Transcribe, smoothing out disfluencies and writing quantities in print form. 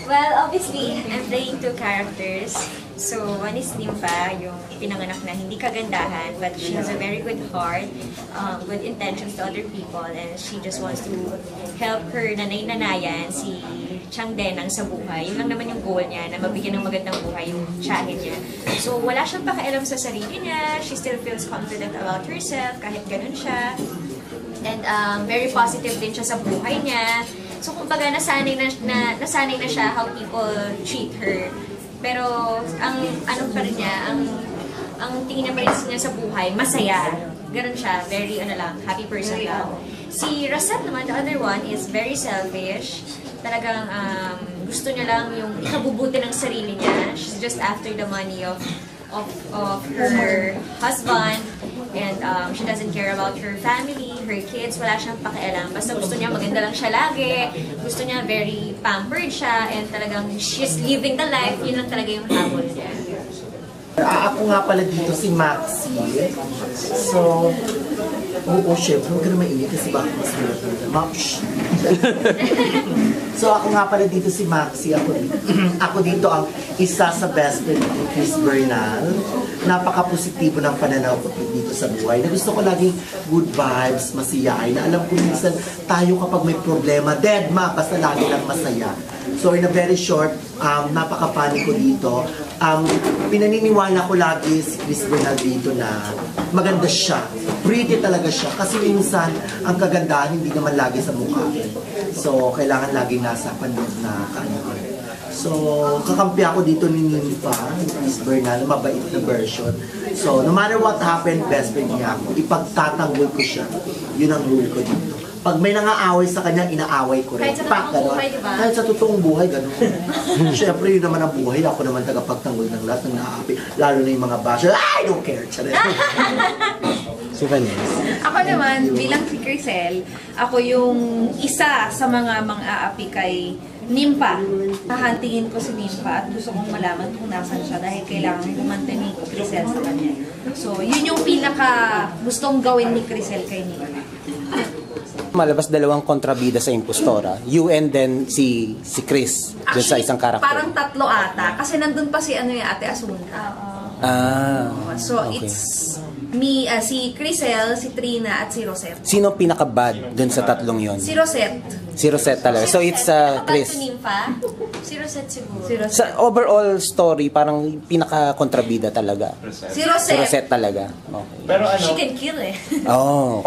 Well, obviously, I'm playing two characters. So, one is Nympha, yung pinanganak na hindi kagandahan, but she has a very good heart, good intentions to other people, and she just wants to help her nanay-nanayan, si Changdenang sa buhay. Yun lang naman yung goal niya, na mabigyan ng magandang buhay yung tiyahin niya. So, wala siyang pakialam sa sarili niya. She still feels confident about herself, kahit ganun siya. And very positive din siya sa buhay niya. So, kumbaga, nasanay na siya how people treat her. Pero, ang ano pa rin niya, ang tingin naman niya sa buhay, masaya. Ganun siya, very, happy person lang. Si Rosette naman, the other one, is very selfish. Talagang, gusto niya lang yung ikabubuti ng sarili niya. She's just after the money of her husband, and she doesn't care about her family, her kids, wala siyang pakialam. Basta gusto niya maganda lang siya lagi, gusto niya very pampered siya, and talagang she's living the life, yun lang talaga yung habol niya. Ako nga pala dito si Maxi. So, syempre, huwag ka na mainit kasi baka mas Maxi. So, ako nga pala dito si Maxi. Ako dito ang isa sa best friend ni Chris Bernal. Napaka-positibo ng pananaw ko dito sa buhay. Na gusto ko laging good vibes, masiyahin. Na alam ko minsan tayo kapag may problema, dead ma, basta lagi lang masaya. So, in a very short, napaka-funny ko dito. Pinaniniwala ko lagi si Chris Bernal dito na maganda siya. Pretty talaga siya. Kasi minsan, ang kagandahan hindi naman lagi sa mukha. So, kailangan lagi nasa panood na kanya. So, kakampi ako dito ni Nympha, ni Chris Bernal, mabait na version. So, no matter what happened, best friend niya ako. Ipagtatanggol ko siya. Yun ang rule ko dito. Pag may nangaaway sa kanya, inaaway ko rin. Kahit sa totoong buhay, diba? Kahit sa totoong buhay, gano'n. Siyempre, yun naman ang buhay. Ako naman tagapagtanggol ng lahat ng naaapi. Lalo na yung mga basher. I don't care! Si Vanessa. Ako naman, bilang si Crisel, ako yung isa sa mga mang-aapi kay Nympha. Hahantingin ko si Nympha at gusto kong malaman kung nasan siya dahil kailangan kumantanin ko Crisel sa kanya. So, yun yung pinaka gustong gawin ni Crisel kay Nympha. Malabas dalawang kontrabida sa Impostora. You and then si Chris dun sa isang karakter. Parang tatlo ata. Kasi nandun pa si Ate Asunta. So, okay. It's me, si Crisel, si Trina, at si Rosette. Sino pinaka-bad dun sa tatlong yon? Si Rosette. Si Rosette talaga. So, it's Chris. Si Rosette siguro. Si Rosette. Sa overall story, parang pinaka-kontrabida talaga. Si Rosette. Si Rosette talaga. Okay. Pero ano? She can kill eh. Oh.